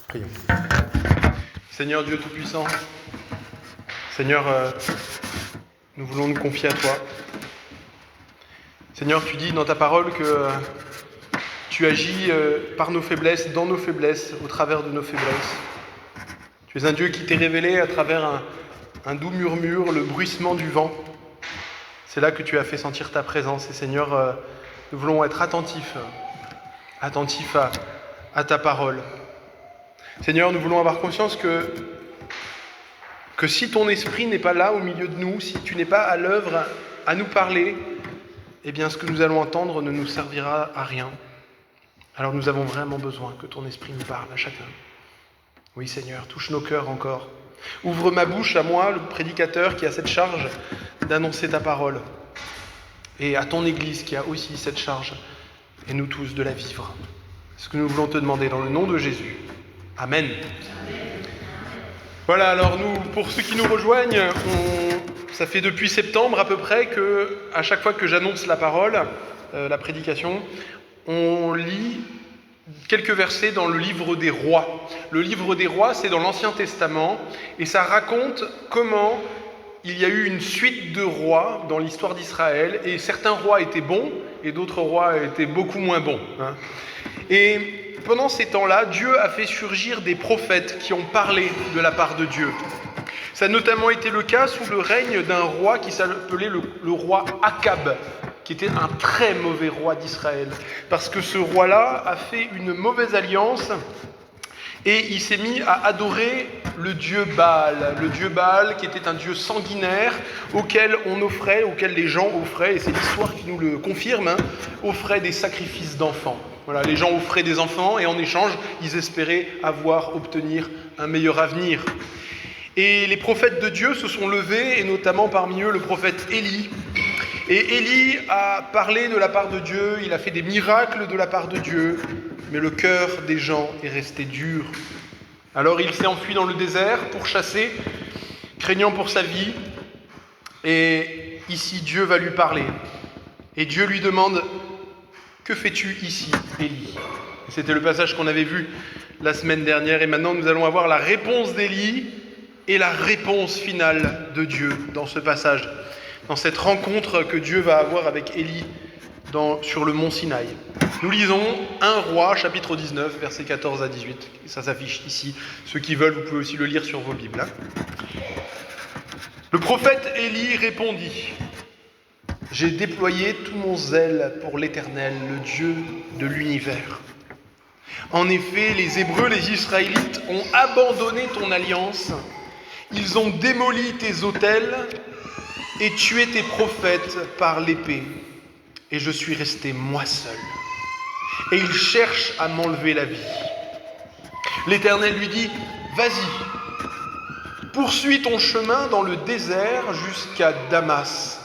Prions. Seigneur Dieu Tout-Puissant, Seigneur, nous voulons nous confier à toi. Seigneur, tu dis dans ta parole que tu agis par nos faiblesses, dans nos faiblesses, au travers de nos faiblesses. Tu es un Dieu qui t'est révélé à travers un doux murmure, le bruissement du vent. C'est là que tu as fait sentir ta présence. Et Seigneur, nous voulons être attentifs à ta parole. Seigneur, nous voulons avoir conscience que si ton esprit n'est pas là au milieu de nous, si tu n'es pas à l'œuvre à nous parler, eh bien ce que nous allons entendre ne nous servira à rien. Alors nous avons vraiment besoin que ton esprit nous parle à chacun. Oui Seigneur, touche nos cœurs encore. Ouvre ma bouche à moi, le prédicateur qui a cette charge d'annoncer ta parole. Et à ton Église qui a aussi cette charge, et nous tous de la vivre. C'est ce que nous voulons te demander dans le nom de Jésus. Amen. Voilà, alors pour ceux qui nous rejoignent, ça fait depuis septembre à peu près que, à chaque fois que j'annonce la parole, la prédication, on lit quelques versets dans le livre des rois. Le livre des rois, c'est dans l'Ancien Testament, et ça raconte comment il y a eu une suite de rois dans l'histoire d'Israël, et certains rois étaient bons, et d'autres rois étaient beaucoup moins bons. Et pendant ces temps-là, Dieu a fait surgir des prophètes qui ont parlé de la part de Dieu. Ça a notamment été le cas sous le règne d'un roi qui s'appelait le roi Akab, qui était un très mauvais roi d'Israël. Parce que ce roi-là a fait une mauvaise alliance et il s'est mis à adorer le dieu Baal qui était un dieu sanguinaire auquel les gens offraient, et c'est l'histoire qui nous le confirme, offraient des sacrifices d'enfants. Voilà, les gens offraient des enfants et en échange, ils espéraient obtenir un meilleur avenir. Et les prophètes de Dieu se sont levés, et notamment parmi eux le prophète Élie. Et Élie a parlé de la part de Dieu, il a fait des miracles de la part de Dieu, mais le cœur des gens est resté dur. Alors il s'est enfui dans le désert pour chasser, craignant pour sa vie. Et ici, Dieu va lui parler. Et Dieu lui demande: que fais-tu ici, Élie ? C'était le passage qu'on avait vu la semaine dernière. Et maintenant, nous allons avoir la réponse d'Élie et la réponse finale de Dieu dans ce passage, dans cette rencontre que Dieu va avoir avec Élie sur le mont Sinaï. Nous lisons 1 Roi, chapitre 19, versets 14 à 18. Ça s'affiche ici. Ceux qui veulent, vous pouvez aussi le lire sur vos Bibles. Le prophète Élie répondit: j'ai déployé tout mon zèle pour l'Éternel, le Dieu de l'univers. En effet, les Hébreux, les Israélites, ont abandonné ton alliance. Ils ont démoli tes autels et tué tes prophètes par l'épée. Et je suis resté moi seul. Et ils cherchent à m'enlever la vie. L'Éternel lui dit: vas-y, poursuis ton chemin dans le désert jusqu'à Damas.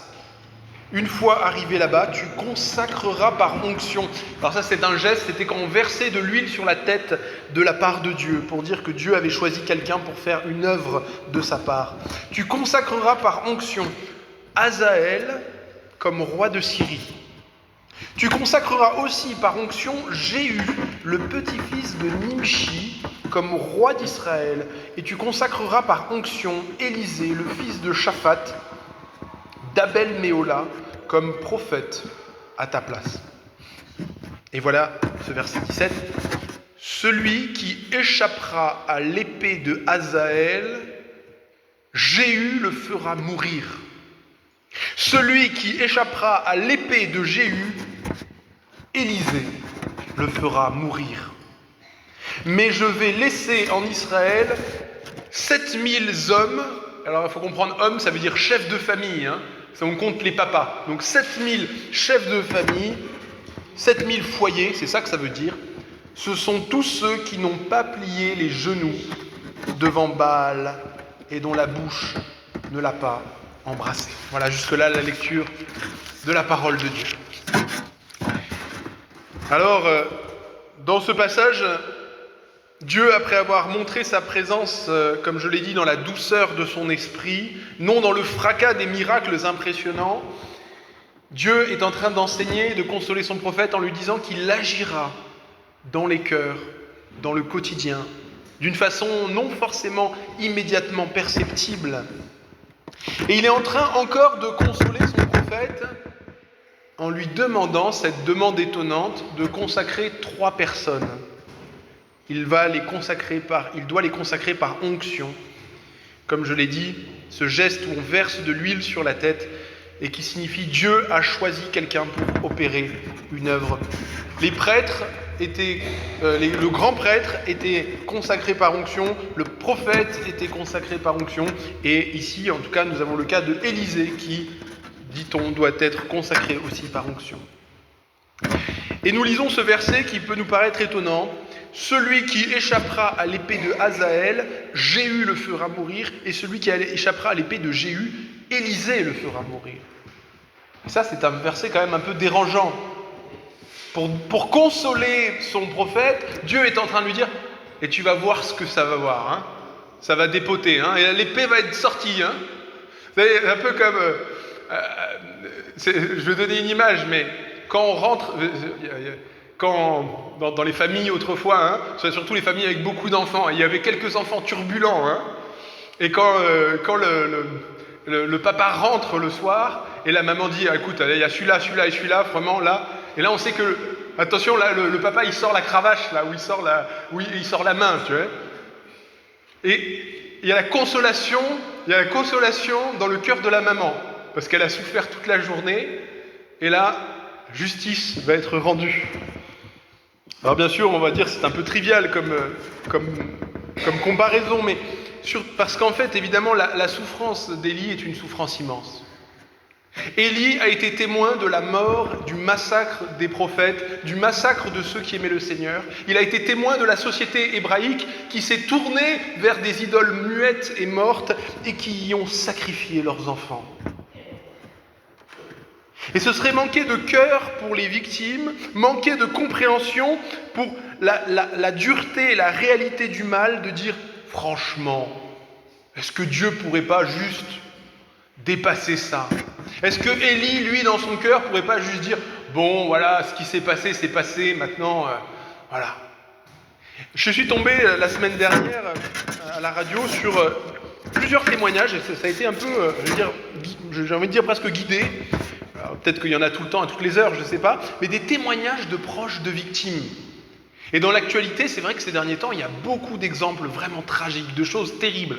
Une fois arrivé là-bas, tu consacreras par onction. Alors ça, c'est un geste, c'était quand on versait de l'huile sur la tête de la part de Dieu, pour dire que Dieu avait choisi quelqu'un pour faire une œuvre de sa part. Tu consacreras par onction Hazaël comme roi de Syrie. Tu consacreras aussi par onction Jéhu, le petit-fils de Nimshi, comme roi d'Israël. Et tu consacreras par onction Élisée, le fils de Shaphat, d'Abel-Méhola, comme prophète à ta place. Et voilà ce verset 17. Celui qui échappera à l'épée de Hazaël, Jéhu le fera mourir. Celui qui échappera à l'épée de Jéhu, Élisée le fera mourir. Mais je vais laisser en Israël 7000 hommes. Alors il faut comprendre, homme, ça veut dire chef de famille, Ça, on compte les papas. Donc 7000 chefs de famille, 7000 foyers, c'est ça que ça veut dire. Ce sont tous ceux qui n'ont pas plié les genoux devant Baal et dont la bouche ne l'a pas embrassé. Voilà, jusque-là la lecture de la parole de Dieu. Alors, dans ce passage, Dieu, après avoir montré sa présence, comme je l'ai dit, dans la douceur de son esprit, non dans le fracas des miracles impressionnants, Dieu est en train d'enseigner et de consoler son prophète en lui disant qu'il agira dans les cœurs, dans le quotidien, d'une façon non forcément immédiatement perceptible. Et il est en train encore de consoler son prophète en lui demandant cette demande étonnante de consacrer 3 personnes. Il doit les consacrer par onction. Comme je l'ai dit, ce geste où on verse de l'huile sur la tête et qui signifie Dieu a choisi quelqu'un pour opérer une œuvre. Les prêtres le grand prêtre était consacré par onction, le prophète était consacré par onction, et ici, en tout cas, nous avons le cas de Élisée qui, dit-on, doit être consacré aussi par onction. Et nous lisons ce verset qui peut nous paraître étonnant. Celui qui échappera à l'épée de Hazaël, Jéhu le fera mourir, et celui qui échappera à l'épée de Jéhu, Élisée le fera mourir. Et ça, c'est un verset quand même un peu dérangeant. Pour consoler son prophète, Dieu est en train de lui dire « Et tu vas voir ce que ça va voir, hein. Ça va dépoter, hein, et l'épée va être sortie. Hein. » C'est un peu comme... je vais donner une image, mais quand on rentre... dans les familles autrefois, hein, surtout les familles avec beaucoup d'enfants, il y avait quelques enfants turbulents, hein, et quand le papa rentre le soir, et la maman dit « Écoute, il y a celui-là et celui-là, vraiment là », et là on sait que, attention, là, le papa il sort la cravache, là, où il sort la main, tu vois. Et il y a la consolation dans le cœur de la maman, parce qu'elle a souffert toute la journée, et là, justice va être rendue. Alors bien sûr, on va dire c'est un peu trivial comme comparaison, mais parce qu'en fait, évidemment, la souffrance d'Élie est une souffrance immense. Élie a été témoin de la mort, du massacre des prophètes, du massacre de ceux qui aimaient le Seigneur. Il a été témoin de la société hébraïque qui s'est tournée vers des idoles muettes et mortes et qui y ont sacrifié leurs enfants. Et ce serait manquer de cœur pour les victimes, manquer de compréhension pour la dureté et la réalité du mal de dire « Franchement, est-ce que Dieu ne pourrait pas juste dépasser ça ?» Est-ce que Élie, lui, dans son cœur, ne pourrait pas juste dire « Bon, voilà, ce qui s'est passé, c'est passé, maintenant, voilà. » Je suis tombé la semaine dernière à la radio sur plusieurs témoignages, et ça a été un peu, j'ai envie de dire presque guidé. Alors, peut-être qu'il y en a tout le temps, à toutes les heures, je ne sais pas, mais des témoignages de proches de victimes. Et dans l'actualité, c'est vrai que ces derniers temps, il y a beaucoup d'exemples vraiment tragiques, de choses terribles.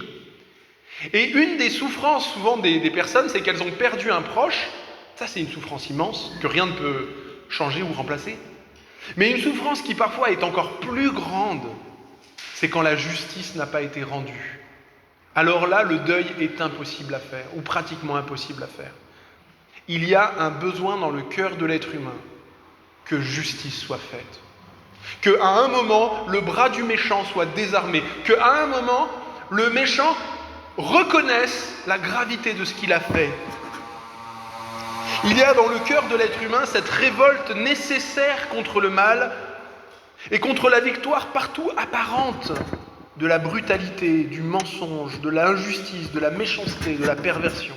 Et une des souffrances souvent des personnes, c'est qu'elles ont perdu un proche. Ça, c'est une souffrance immense, que rien ne peut changer ou remplacer. Mais une souffrance qui parfois est encore plus grande, c'est quand la justice n'a pas été rendue. Alors là, le deuil est impossible à faire, ou pratiquement impossible à faire. Il y a un besoin dans le cœur de l'être humain que justice soit faite. Qu'à un moment, le bras du méchant soit désarmé. Qu'à un moment, le méchant reconnaisse la gravité de ce qu'il a fait. Il y a dans le cœur de l'être humain cette révolte nécessaire contre le mal et contre la victoire partout apparente de la brutalité, du mensonge, de l'injustice, de la méchanceté, de la perversion.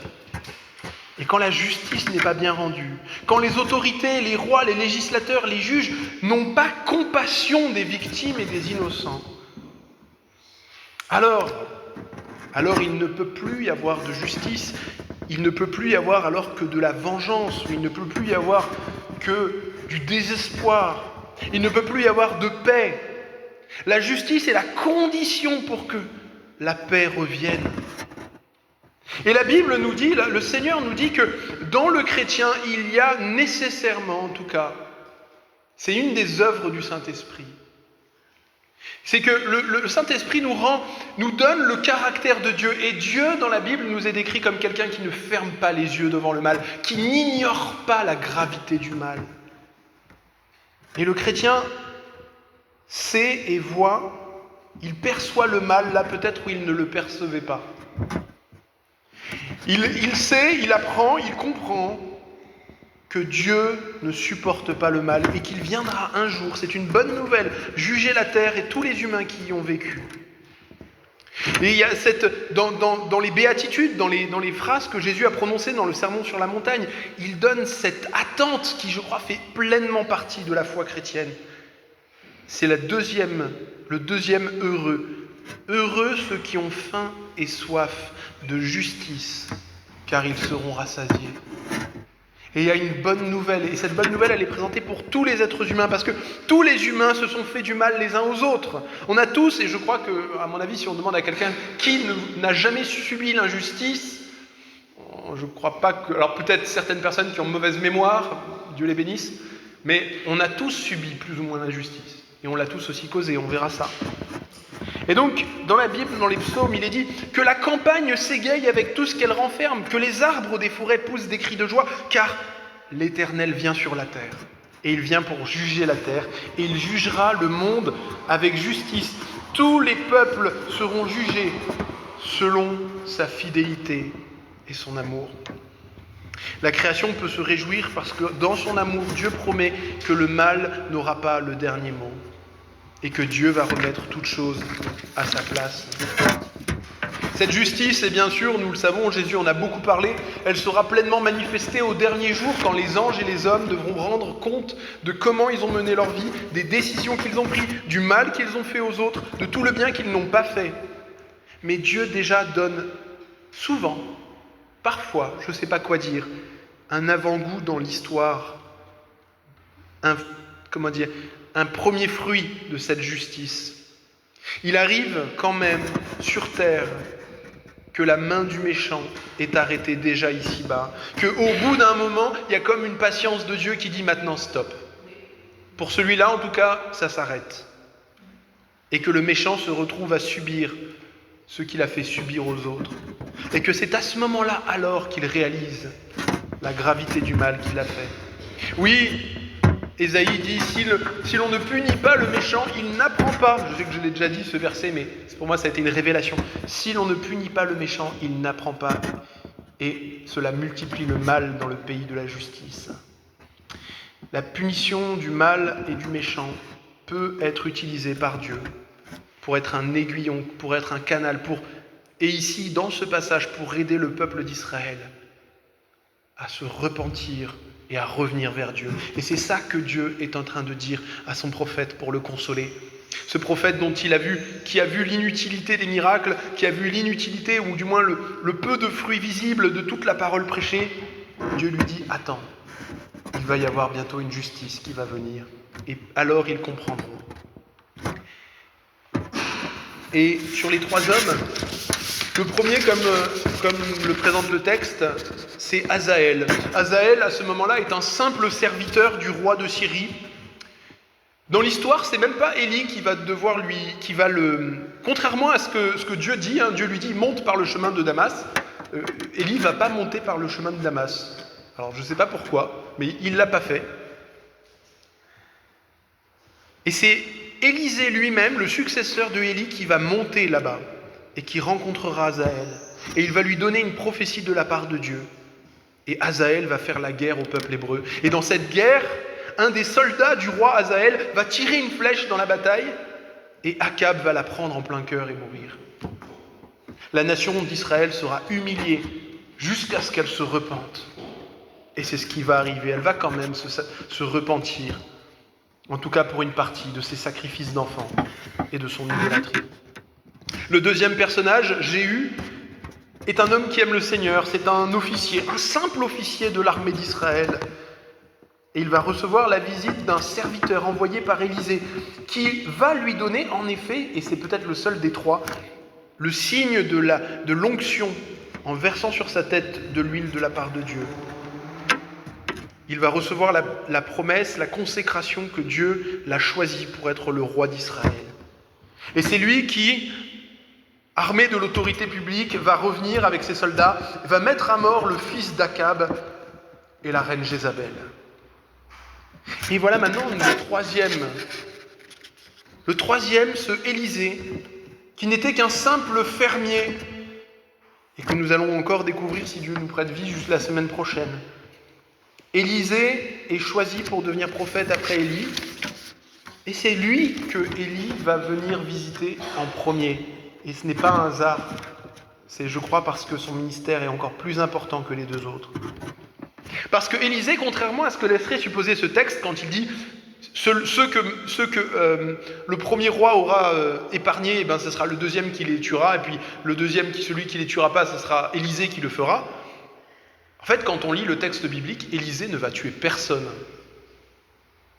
Et quand la justice n'est pas bien rendue, quand les autorités, les rois, les législateurs, les juges n'ont pas compassion des victimes et des innocents, alors il ne peut plus y avoir de justice, il ne peut plus y avoir alors que de la vengeance, il ne peut plus y avoir que du désespoir, il ne peut plus y avoir de paix. La justice est la condition pour que la paix revienne. Et la Bible nous dit, le Seigneur nous dit que dans le chrétien, il y a nécessairement, en tout cas, c'est une des œuvres du Saint-Esprit. C'est que le Saint-Esprit nous donne le caractère de Dieu. Et Dieu, dans la Bible, nous est décrit comme quelqu'un qui ne ferme pas les yeux devant le mal, qui n'ignore pas la gravité du mal. Et le chrétien sait et voit, il perçoit le mal là peut-être où il ne le percevait pas. Il sait, il apprend, il comprend que Dieu ne supporte pas le mal et qu'il viendra un jour, c'est une bonne nouvelle, juger la terre et tous les humains qui y ont vécu. Et il y a dans les béatitudes, dans les phrases que Jésus a prononcées dans le Sermon sur la montagne, il donne cette attente qui, je crois, fait pleinement partie de la foi chrétienne. C'est le deuxième heureux, Heureux ceux qui ont faim et soif de justice, car ils seront rassasiés. Et il y a une bonne nouvelle, et cette bonne nouvelle, elle est présentée pour tous les êtres humains, parce que tous les humains se sont fait du mal les uns aux autres. On a tous, et je crois que, à mon avis, si on demande à quelqu'un qui n'a jamais subi l'injustice, je ne crois pas que... Alors peut-être certaines personnes qui ont mauvaise mémoire, Dieu les bénisse, mais on a tous subi plus ou moins l'injustice. Et on l'a tous aussi causé, on verra ça. Et donc, dans la Bible, dans les psaumes, il est dit que la campagne s'égaye avec tout ce qu'elle renferme, que les arbres des forêts poussent des cris de joie, car l'Éternel vient sur la terre. Et il vient pour juger la terre, et il jugera le monde avec justice. Tous les peuples seront jugés selon sa fidélité et son amour. La création peut se réjouir parce que dans son amour, Dieu promet que le mal n'aura pas le dernier mot et que Dieu va remettre toutes choses à sa place. Cette justice, et bien sûr, nous le savons, Jésus en a beaucoup parlé, elle sera pleinement manifestée au dernier jour quand les anges et les hommes devront rendre compte de comment ils ont mené leur vie, des décisions qu'ils ont prises, du mal qu'ils ont fait aux autres, de tout le bien qu'ils n'ont pas fait. Mais Dieu déjà donne souvent, parfois, je ne sais pas quoi dire, un avant-goût dans l'histoire, un premier fruit de cette justice. Il arrive quand même sur terre que la main du méchant est arrêtée déjà ici-bas, qu'au bout d'un moment, il y a comme une patience de Dieu qui dit maintenant stop. Pour celui-là, en tout cas, ça s'arrête. Et que le méchant se retrouve à subir ce qu'il a fait subir aux autres. Et que c'est à ce moment-là alors qu'il réalise la gravité du mal qu'il a fait. Oui, Ésaïe dit, si l'on ne punit pas le méchant, il n'apprend pas. Je sais que je l'ai déjà dit ce verset, mais pour moi ça a été une révélation. Si l'on ne punit pas le méchant, il n'apprend pas. Et cela multiplie le mal dans le pays de la justice. La punition du mal et du méchant peut être utilisée par Dieu pour être un aiguillon, pour être un canal, et ici, dans ce passage, pour aider le peuple d'Israël à se repentir et à revenir vers Dieu. Et c'est ça que Dieu est en train de dire à son prophète pour le consoler. Ce prophète qui a vu l'inutilité des miracles, qui a vu l'inutilité, ou du moins le peu de fruits visibles de toute la parole prêchée, Dieu lui dit, attends, il va y avoir bientôt une justice qui va venir. Et alors ils comprendront. Et sur les trois hommes, le premier, comme le présente le texte, c'est Hazaël. Hazaël, à ce moment-là, est un simple serviteur du roi de Syrie. Dans l'histoire, c'est même pas Élie qui va contrairement à ce que Dieu dit, Dieu lui dit, monte par le chemin de Damas. Élie ne va pas monter par le chemin de Damas. Alors, je ne sais pas pourquoi, mais il ne l'a pas fait. Et c'est Élisée lui-même, le successeur de Élie, qui va monter là-bas et qui rencontrera Hazaël. Et il va lui donner une prophétie de la part de Dieu. Et Hazaël va faire la guerre au peuple hébreu. Et dans cette guerre, un des soldats du roi Hazaël va tirer une flèche dans la bataille et Akab va la prendre en plein cœur et mourir. La nation d'Israël sera humiliée jusqu'à ce qu'elle se repente. Et c'est ce qui va arriver. Elle va quand même se repentir. En tout cas pour une partie de ses sacrifices d'enfants et de son idolâtrie. Le deuxième personnage, Jéhu, est un homme qui aime le Seigneur. C'est un officier, un simple officier de l'armée d'Israël. Et il va recevoir la visite d'un serviteur envoyé par Élisée, qui va lui donner en effet, et c'est peut-être le seul des trois, le signe de l'onction en versant sur sa tête de l'huile de la part de Dieu. Il va recevoir la promesse, la consécration que Dieu l'a choisi pour être le roi d'Israël. Et c'est lui qui, armé de l'autorité publique, va revenir avec ses soldats, va mettre à mort le fils d'Akab et la reine Jézabel. Et voilà maintenant le troisième, ce Élisée, qui n'était qu'un simple fermier, et que nous allons encore découvrir si Dieu nous prête vie juste la semaine prochaine. Élisée est choisi pour devenir prophète après Élie, et c'est lui que Élie va venir visiter en premier. Et ce n'est pas un hasard, c'est je crois parce que son ministère est encore plus important que les deux autres. Parce que Élisée, contrairement à ce que laisserait supposer ce texte, quand il dit « Ceux que le premier roi aura épargnés, ce sera le deuxième qui les tuera, et puis le deuxième, celui qui les tuera pas, ce sera Élisée qui le fera. En fait, quand on lit le texte biblique, Élisée ne va tuer personne.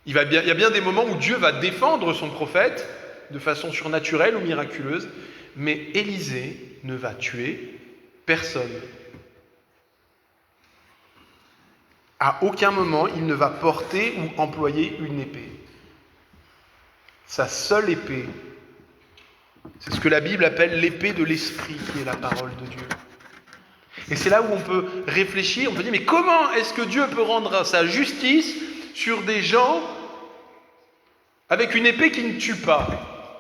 Il y a bien des moments où Dieu va défendre son prophète de façon surnaturelle ou miraculeuse, mais Élisée ne va tuer personne. À aucun moment, il ne va porter ou employer une épée. Sa seule épée, c'est ce que la Bible appelle l'épée de l'esprit, qui est la parole de Dieu. Et c'est là où on peut réfléchir, on peut dire, mais comment est-ce que Dieu peut rendre sa justice sur des gens avec une épée qui ne tue pas?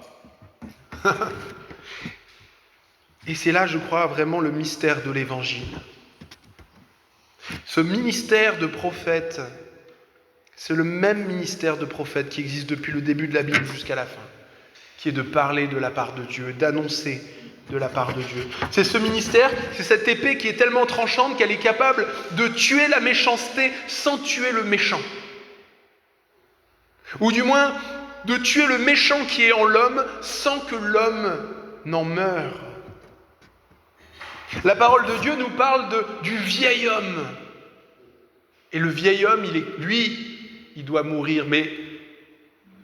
Et c'est là, je crois, vraiment le mystère de l'Évangile. Ce ministère de prophète, c'est le même ministère de prophète qui existe depuis le début de la Bible jusqu'à la fin, qui est de parler de la part de Dieu, d'annoncer de la part de Dieu. C'est ce ministère, c'est cette épée qui est tellement tranchante qu'elle est capable de tuer la méchanceté sans tuer le méchant. Ou du moins, de tuer le méchant qui est en l'homme sans que l'homme n'en meure. La parole de Dieu nous parle du vieil homme. Et le vieil homme, il doit mourir. Mais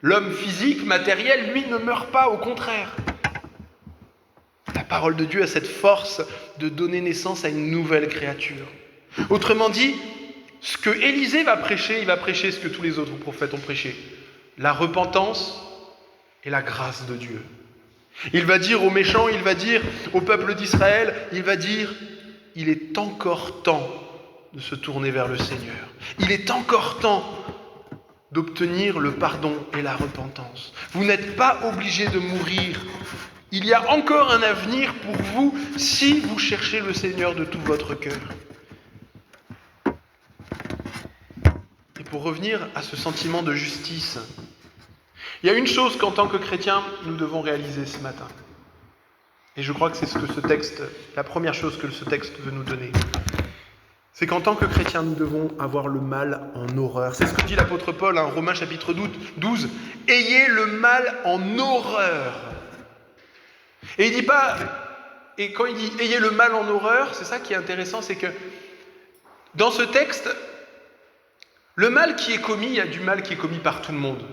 l'homme physique, matériel, lui, ne meurt pas, au contraire. La parole de Dieu a cette force de donner naissance à une nouvelle créature. Autrement dit, ce que Élisée va prêcher, il va prêcher ce que tous les autres prophètes ont prêché. La repentance et la grâce de Dieu. Il va dire aux méchants, il va dire au peuple d'Israël, il va dire, il est encore temps de se tourner vers le Seigneur. Il est encore temps d'obtenir le pardon et la repentance. Vous n'êtes pas obligés de mourir. Il y a encore un avenir pour vous si vous cherchez le Seigneur de tout votre cœur. Et pour revenir à ce sentiment de justice, il y a une chose qu'en tant que chrétiens, nous devons réaliser ce matin. Et je crois que c'est ce que ce texte, la première chose que ce texte veut nous donner. C'est qu'en tant que chrétiens, nous devons avoir le mal en horreur. C'est ce que dit l'apôtre Paul en Romains chapitre 12. « Ayez le mal en horreur ». Et il dit pas, et quand il dit « ayez le mal en horreur », c'est ça qui est intéressant, c'est que dans ce texte, le mal qui est commis, il y a du mal qui est commis par tout le monde.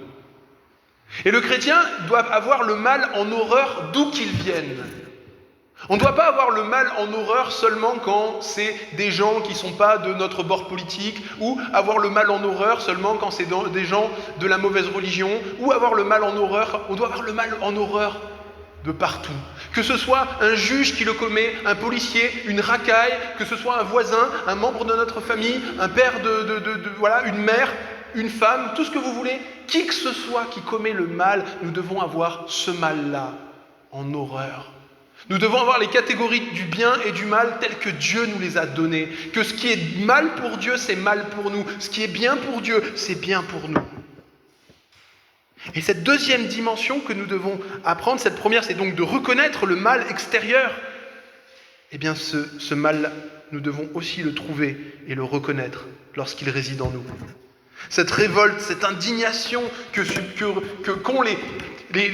Et le chrétien doit avoir le mal en horreur d'où qu'il vienne. On ne doit pas avoir le mal en horreur seulement quand c'est des gens qui ne sont pas de notre bord politique, ou avoir le mal en horreur seulement quand c'est des gens de la mauvaise religion, ou avoir le mal en horreur, on doit avoir le mal en horreur de partout. Que ce soit un juge qui le commet, un policier, une racaille, que ce soit un voisin, un membre de notre famille, un père voilà, une mère, une femme, tout ce que vous voulez, qui que ce soit qui commet le mal, nous devons avoir ce mal-là en horreur. Nous devons avoir les catégories du bien et du mal telles que Dieu nous les a données. Que ce qui est mal pour Dieu, c'est mal pour nous. Ce qui est bien pour Dieu, c'est bien pour nous. Et cette deuxième dimension que nous devons apprendre, cette première, c'est donc de reconnaître le mal extérieur. Eh bien, ce mal, nous devons aussi le trouver et le reconnaître lorsqu'il réside en nous. Cette révolte, cette indignation qu'ont les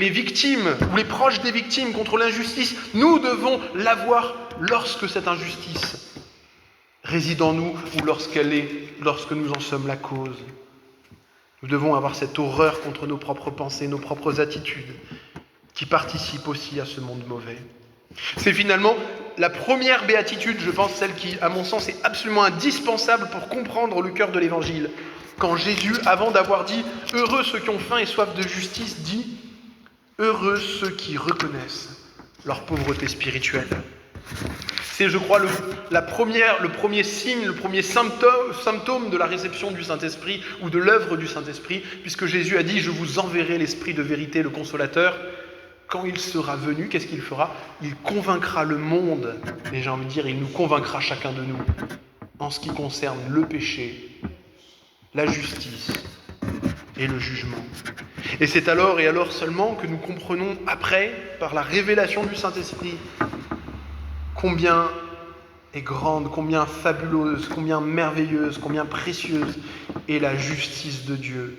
victimes ou les proches des victimes contre l'injustice, nous devons l'avoir lorsque cette injustice réside en nous ou lorsque nous en sommes la cause. Nous devons avoir cette horreur contre nos propres pensées, nos propres attitudes, qui participent aussi à ce monde mauvais. C'est finalement la première béatitude, je pense, celle qui, à mon sens, est absolument indispensable pour comprendre le cœur de l'Évangile. Quand Jésus, avant d'avoir dit « Heureux ceux qui ont faim et soif de justice », dit « Heureux ceux qui reconnaissent leur pauvreté spirituelle ». C'est, je crois, le premier signe, le premier symptôme de la réception du Saint-Esprit ou de l'œuvre du Saint-Esprit, puisque Jésus a dit « Je vous enverrai l'Esprit de vérité, le Consolateur ». Quand il sera venu, qu'est-ce qu'il fera? Il convaincra le monde, et j'ai envie de dire, il nous convaincra chacun de nous, en ce qui concerne le péché, la justice et le jugement. Et c'est alors et alors seulement que nous comprenons après, par la révélation du Saint-Esprit, combien est grande, combien fabuleuse, combien merveilleuse, combien précieuse est la justice de Dieu.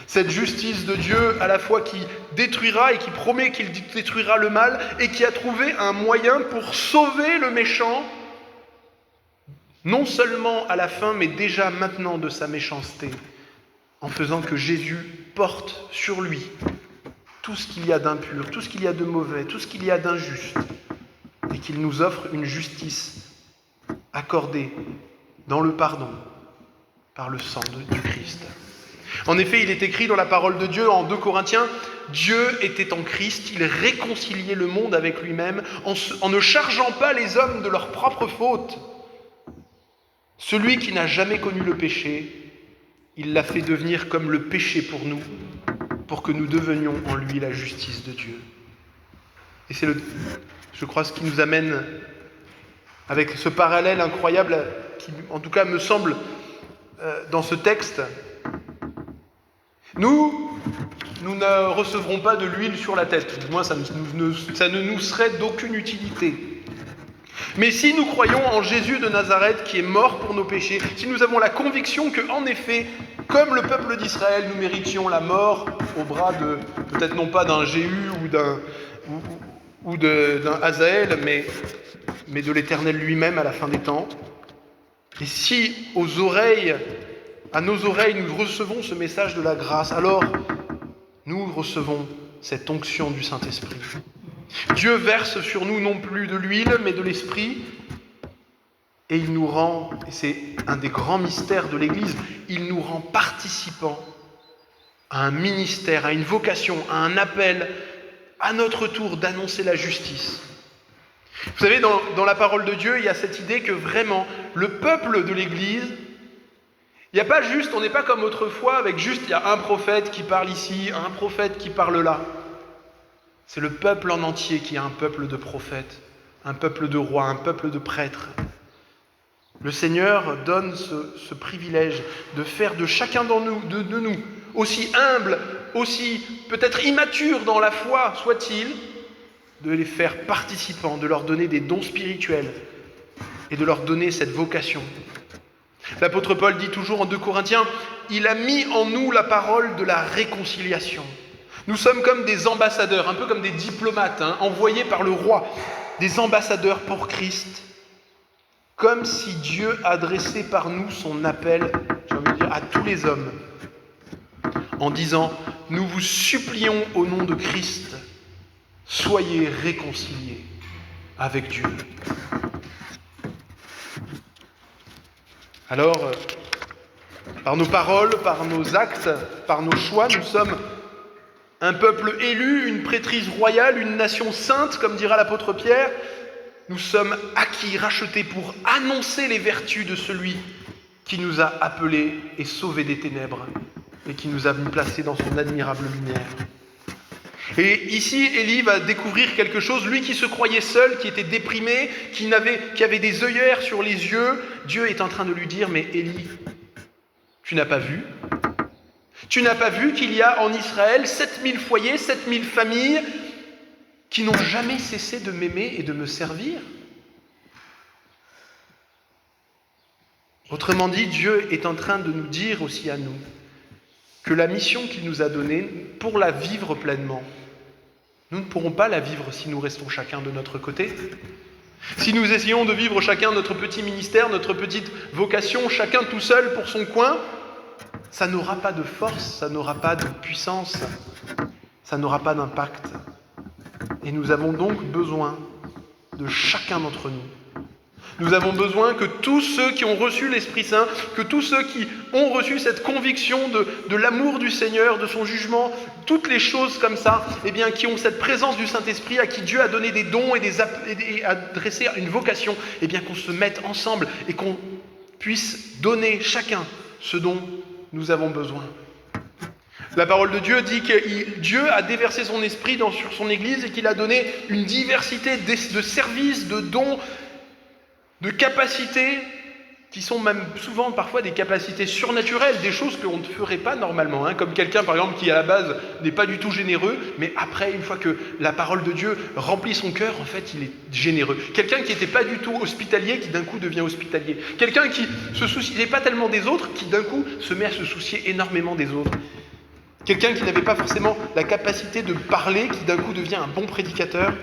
Cette justice de Dieu à la fois qui détruira et qui promet qu'il détruira le mal et qui a trouvé un moyen pour sauver le méchant, non seulement à la fin, mais déjà maintenant de sa méchanceté, en faisant que Jésus porte sur lui tout ce qu'il y a d'impur, tout ce qu'il y a de mauvais, tout ce qu'il y a d'injuste, et qu'il nous offre une justice accordée dans le pardon par le sang du Christ. En effet, il est écrit dans la parole de Dieu en 2 Corinthiens, Dieu était en Christ, il réconciliait le monde avec lui-même en ne chargeant pas les hommes de leurs propres fautes. Celui qui n'a jamais connu le péché, il l'a fait devenir comme le péché pour nous, pour que nous devenions en lui la justice de Dieu. Et c'est, je crois, ce qui nous amène avec ce parallèle incroyable qui, en tout cas, me semble, dans ce texte. Nous ne recevrons pas de l'huile sur la tête. Du moins, ça ne nous serait d'aucune utilité. Mais si nous croyons en Jésus de Nazareth qui est mort pour nos péchés, si nous avons la conviction que, en effet, comme le peuple d'Israël, nous méritions la mort au bras de, peut-être non pas d'un Jéhu ou d'un Hazaël, mais de l'Éternel lui-même à la fin des temps. Et si à nos oreilles, nous recevons ce message de la grâce, alors nous recevons cette onction du Saint-Esprit. Dieu verse sur nous non plus de l'huile, mais de l'Esprit, et il nous rend, et c'est un des grands mystères de l'Église, il nous rend participants à un ministère, à une vocation, à un appel, à notre tour d'annoncer la justice. Vous savez, dans la parole de Dieu, il y a cette idée que vraiment, le peuple de l'Église, il n'y a pas juste, on n'est pas comme autrefois, avec juste, il y a un prophète qui parle ici, un prophète qui parle là. C'est le peuple en entier qui est un peuple de prophètes, un peuple de rois, un peuple de prêtres. Le Seigneur donne ce privilège de faire de chacun de nous, aussi humble, aussi peut-être immature dans la foi soit-il, de les faire participants, de leur donner des dons spirituels et de leur donner cette vocation. L'apôtre Paul dit toujours en 2 Corinthiens, « Il a mis en nous la parole de la réconciliation. » Nous sommes comme des ambassadeurs, un peu comme des diplomates, envoyés par le roi, des ambassadeurs pour Christ, comme si Dieu adressait par nous son appel, j'ai envie de dire, à tous les hommes, en disant « Nous vous supplions au nom de Christ, soyez réconciliés avec Dieu. » Alors, par nos paroles, par nos actes, par nos choix, nous sommes un peuple élu, une prêtrise royale, une nation sainte, comme dira l'apôtre Pierre. Nous sommes acquis, rachetés pour annoncer les vertus de celui qui nous a appelés et sauvés des ténèbres et qui nous a placés dans son admirable lumière. Et ici, Élie va découvrir quelque chose, lui qui se croyait seul, qui était déprimé, qui avait des œillères sur les yeux. Dieu est en train de lui dire, mais Élie, tu n'as pas vu ? Tu n'as pas vu qu'il y a en Israël 7000 foyers, 7000 familles qui n'ont jamais cessé de m'aimer et de me servir ? Autrement dit, Dieu est en train de nous dire aussi à nous que la mission qu'il nous a donnée, pour la vivre pleinement, nous ne pourrons pas la vivre si nous restons chacun de notre côté. Si nous essayons de vivre chacun notre petit ministère, notre petite vocation, chacun tout seul pour son coin, ça n'aura pas de force, ça n'aura pas de puissance, ça n'aura pas d'impact. Et nous avons donc besoin de chacun d'entre nous. Nous avons besoin que tous ceux qui ont reçu l'Esprit Saint, que tous ceux qui ont reçu cette conviction de l'amour du Seigneur, de son jugement, toutes les choses comme ça, eh bien, qui ont cette présence du Saint-Esprit, à qui Dieu a donné des dons et adressé une vocation, eh bien, qu'on se mette ensemble et qu'on puisse donner chacun ce dont nous avons besoin. La parole de Dieu dit que Dieu a déversé son esprit sur son Église et qu'il a donné une diversité de services, de dons, de capacités qui sont même souvent parfois des capacités surnaturelles, des choses qu'on ne ferait pas normalement, comme quelqu'un par exemple qui à la base n'est pas du tout généreux, mais après une fois que la parole de Dieu remplit son cœur, en fait il est généreux. Quelqu'un qui n'était pas du tout hospitalier, qui d'un coup devient hospitalier. Quelqu'un qui se souciait pas tellement des autres, qui d'un coup se met à se soucier énormément des autres. Quelqu'un qui n'avait pas forcément la capacité de parler, qui d'un coup devient un bon prédicateur,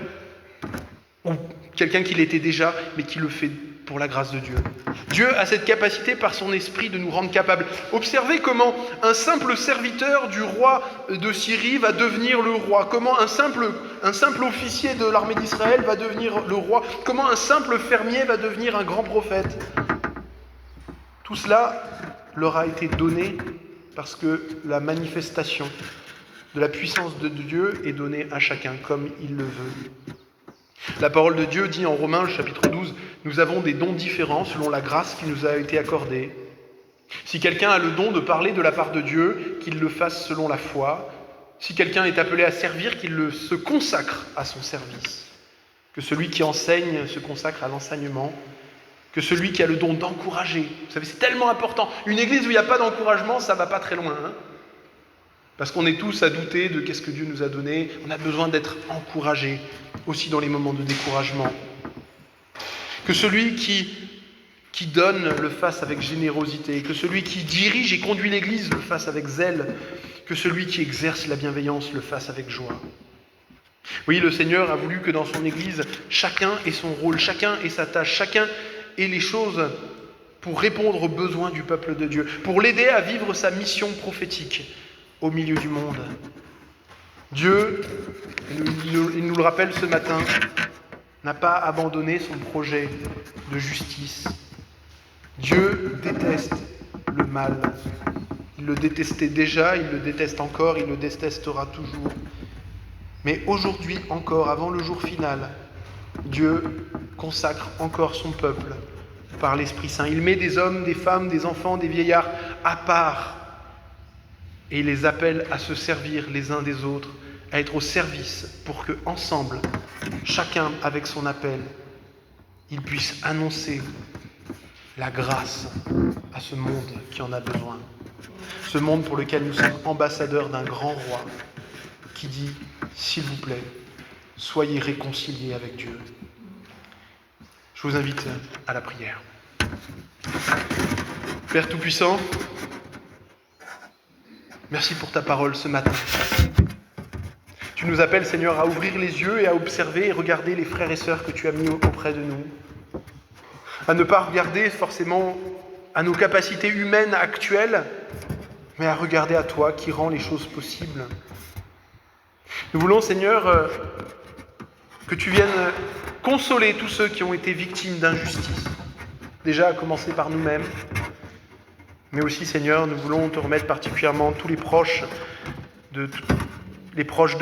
ou quelqu'un qui l'était déjà, mais qui le fait pour la grâce de Dieu. Dieu a cette capacité par son esprit de nous rendre capables. Observez comment un simple serviteur du roi de Syrie va devenir le roi, comment un simple officier de l'armée d'Israël va devenir le roi, comment un simple fermier va devenir un grand prophète. Tout cela leur a été donné parce que la manifestation de la puissance de Dieu est donnée à chacun comme il le veut. La parole de Dieu dit en Romains, chapitre 12, « Nous avons des dons différents selon la grâce qui nous a été accordée. Si quelqu'un a le don de parler de la part de Dieu, qu'il le fasse selon la foi. Si quelqu'un est appelé à servir, qu'il se consacre à son service. Que celui qui enseigne se consacre à l'enseignement. Que celui qui a le don d'encourager. » Vous savez, c'est tellement important. Une église où il n'y a pas d'encouragement, ça ne va pas très loin. Parce qu'on est tous à douter de qu'est-ce que Dieu nous a donné. On a besoin d'être encouragés, aussi dans les moments de découragement. Que celui qui donne le fasse avec générosité. Que celui qui dirige et conduit l'église le fasse avec zèle. Que celui qui exerce la bienveillance le fasse avec joie. Oui, le Seigneur a voulu que dans son église, chacun ait son rôle, chacun ait sa tâche, chacun ait les choses pour répondre aux besoins du peuple de Dieu, pour l'aider à vivre sa mission prophétique au milieu du monde. Dieu, il nous le rappelle ce matin, n'a pas abandonné son projet de justice. Dieu déteste le mal. Il le détestait déjà, il le déteste encore, il le détestera toujours. Mais aujourd'hui encore, avant le jour final, Dieu consacre encore son peuple par l'Esprit Saint. Il met des hommes, des femmes, des enfants, des vieillards à part et il les appelle à se servir les uns des autres, à être au service pour que, ensemble, chacun avec son appel, il puisse annoncer la grâce à ce monde qui en a besoin. Ce monde pour lequel nous sommes ambassadeurs d'un grand roi qui dit « S'il vous plaît, soyez réconciliés avec Dieu ». Je vous invite à la prière. Père Tout-Puissant, merci pour ta parole ce matin. Tu nous appelles, Seigneur, à ouvrir les yeux et à observer et regarder les frères et sœurs que tu as mis auprès de nous. À ne pas regarder forcément à nos capacités humaines actuelles, mais à regarder à toi qui rend les choses possibles. Nous voulons, Seigneur, que tu viennes consoler tous ceux qui ont été victimes d'injustice, déjà à commencer par nous-mêmes, mais aussi, Seigneur, nous voulons te remettre particulièrement tous les proches de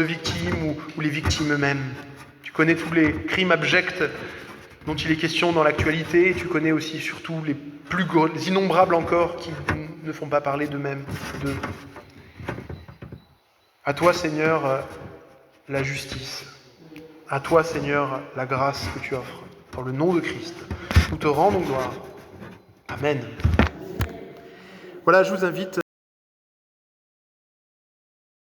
victimes ou les victimes eux-mêmes. Tu connais tous les crimes abjects dont il est question dans l'actualité, et tu connais aussi surtout les innombrables encore qui ne font pas parler d'eux-mêmes. À toi, Seigneur, la justice. À toi, Seigneur, la grâce que tu offres. Dans le nom de Christ, nous te rendons gloire. Amen. Voilà, je vous invite